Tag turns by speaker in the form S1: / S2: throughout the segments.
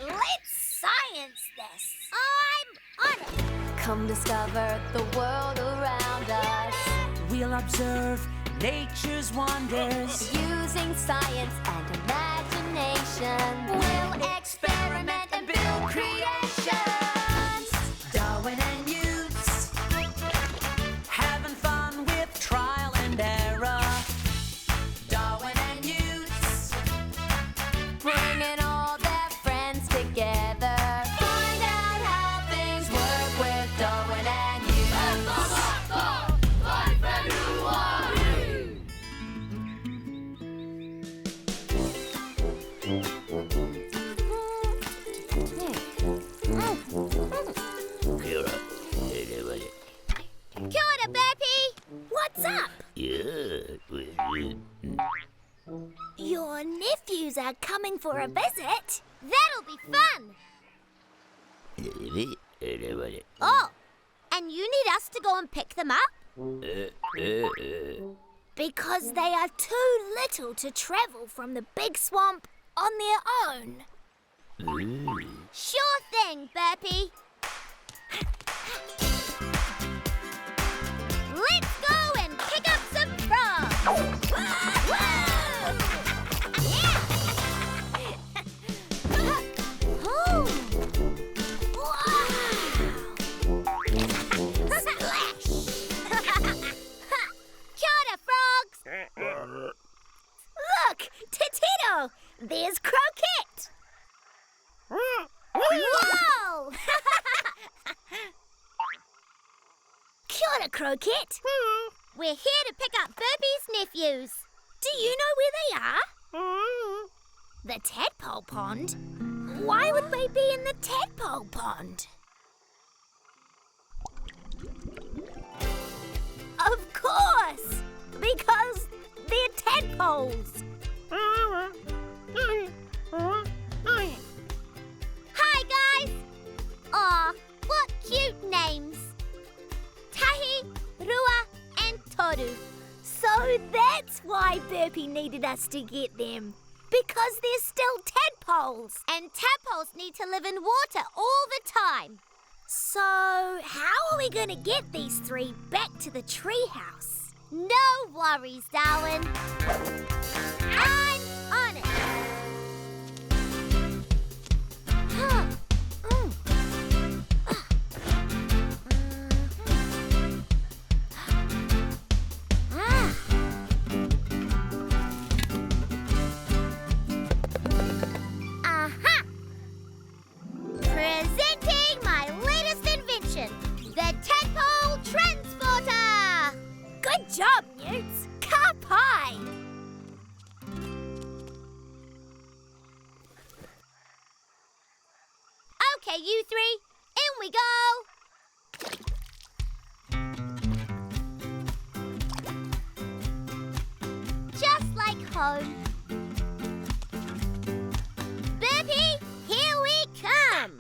S1: Let's science this. I'm on it.
S2: Come discover the world around us.
S3: We'll observe nature's wonders.
S2: Using science and imagination, we'll experiment and build creations.
S3: Darwin and Utes, having fun with trial and error. Darwin and Utes,
S2: Bringing all their friends together. Find out how things work with Darwin and you.
S1: Kia ora, Burpee. What's up? Your nephews are coming for a visit. That'll be fun. Oh, and you need us to go and pick them up? Because they are too little to travel from the big swamp on their own. Sure thing, Burpee. Let's go and pick up some frogs. Oh. Wow. Splash. Kia ora, frogs. Look, Titino. There's Croquette. Whoa! Kia ora, Croquette. We're here to pick up Burpee's nephews. Do you know where they are? The tadpole pond? Why would we be in the tadpole pond? Of course! Because they're tadpoles. Hi, guys! Aw, what cute names. Tahi, Rua and Toru. So that's why Burpee needed us to get them. Because they're still tadpoles. And tadpoles need to live in water all the time. So how are we going to get these three back to the treehouse? No worries, Darwin. I'm on it. Aha! Presenting my latest invention, the Tadpole Transporter! Good job, Newts! Ka pai! Okay, you three, in we go! Just like home. Burpee, here we come!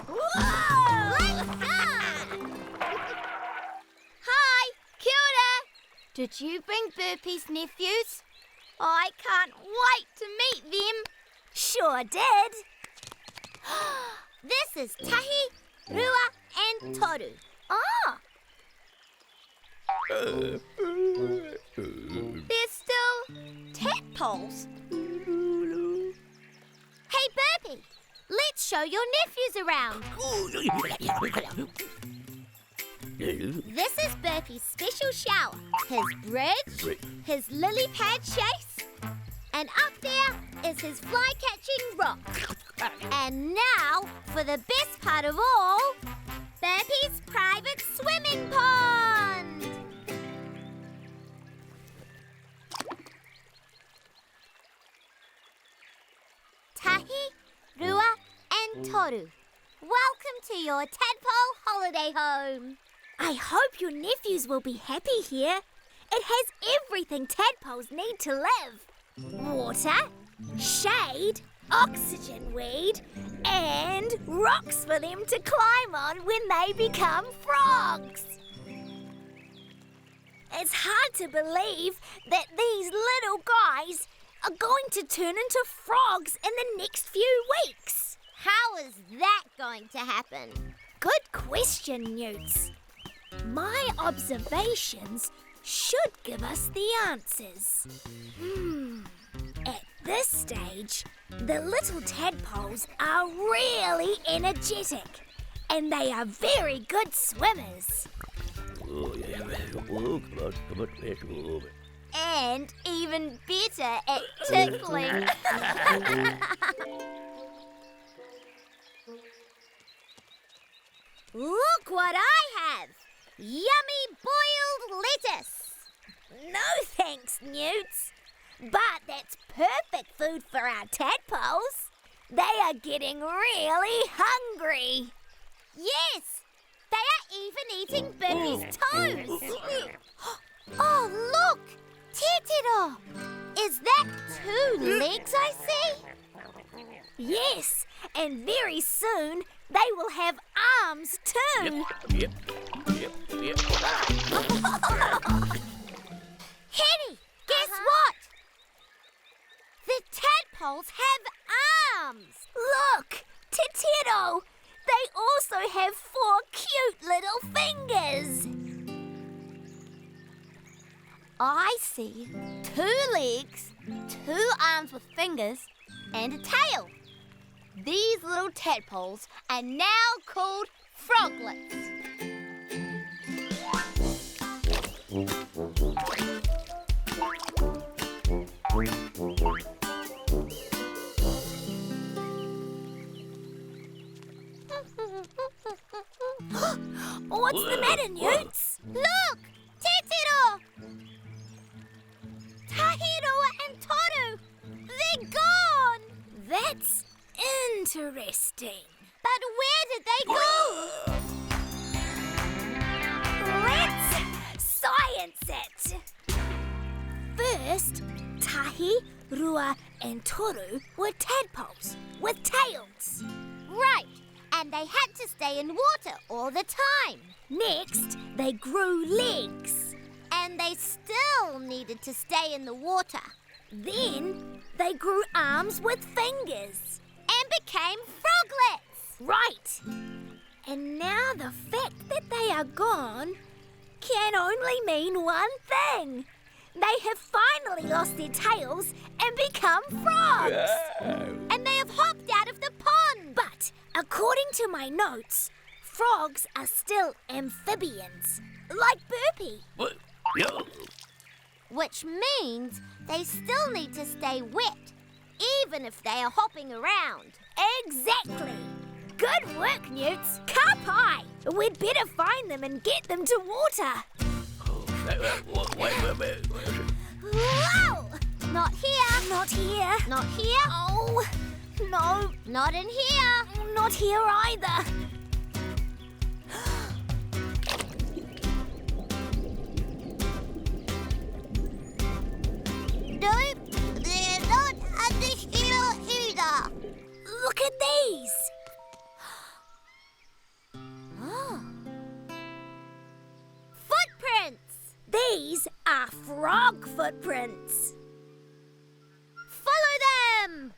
S1: Whoa! Let's go! Hi, kia ora. Did you bring Burpee's nephews? I can't wait to meet them. Sure did. This is Tahi, Rua and Toru. Ah! They're still tadpoles. Hey, Burpee, let's show your nephews around. This is Burpee's special shower, his bridge, his lily pad chase, and up there is his fly-catching rock. And now, for the best part of all, Burpee's private swimming pond. Tahi, Rua and Toru, welcome to your tadpole holiday home. I hope your nephews will be happy here. It has everything tadpoles need to live. Water, shade, oxygen weed, and rocks for them to climb on when they become frogs. It's hard to believe that these little guys are going to turn into frogs in the next few weeks. How is that going to happen? Good question, Newts. My observations should give us the answers. At this stage, the little tadpoles are really energetic and they are very good swimmers. And even better at tickling. Look what I have! Yummy boiled lettuce! No thanks, Newts. But that's perfect food for our tadpoles. They are getting really hungry. Yes, they are even eating Burpy's toes. Oh, look! Titiro! Is that 2 legs I see? Yes, and very soon they will have arms too.
S4: Yep.
S1: Henny, guess what? The tadpoles have arms. Look, Titiro! They also have 4 cute little fingers. I see 2 legs, 2 arms with fingers, and a tail. These little tadpoles are now called froglets. What's the matter, Newts? Look! Titiro! Tahirua and Toru! They're gone! That's interesting. But where did they go? Let's science it! First, Tahi, Rua and Toru were tadpoles with tails. Right, and they had to stay in water all the time. Next, they grew legs. And they still needed to stay in the water. Then, they grew arms with fingers. And became froglets. Right. And now the fact that they are gone can only mean one thing. They have finally lost their tails and become frogs. And they have hopped out of the pond. But according to my notes, frogs are still amphibians, like Burpy. Which means they still need to stay wet, even if they are hopping around. Exactly. Good work, Newts. Ka pai. We'd better find them and get them to water. Whoa! Not here. Not here. Not here. Oh, no. Not in here. Not here either. Nope, they're not under here either. Look at these. Oh. Footprints. These are frog footprints. Follow them.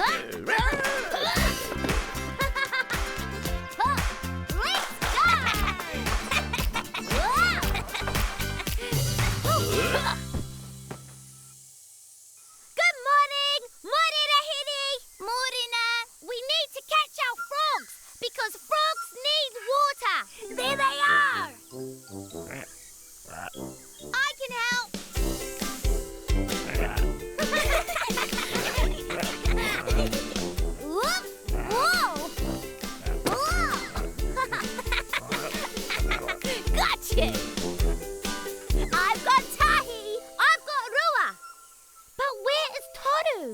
S1: Let's go. Good morning, Morena Henny. Morena, we need to catch our frogs because frogs need water. There they are. I can help. Whoop. Whoa. Whoa. Gotcha. I've got Tahi. I've got Rua. But where is Toru?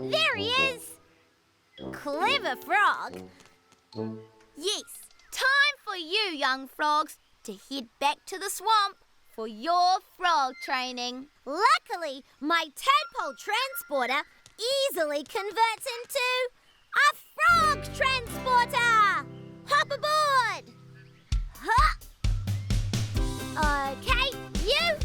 S1: There he is. Clever frog. Yes, time for you, young frogs, to head back to the swamp for your frog training. Luckily, my tadpole transporter easily converts into a frog transporter. Hop aboard. Huh. Okay, you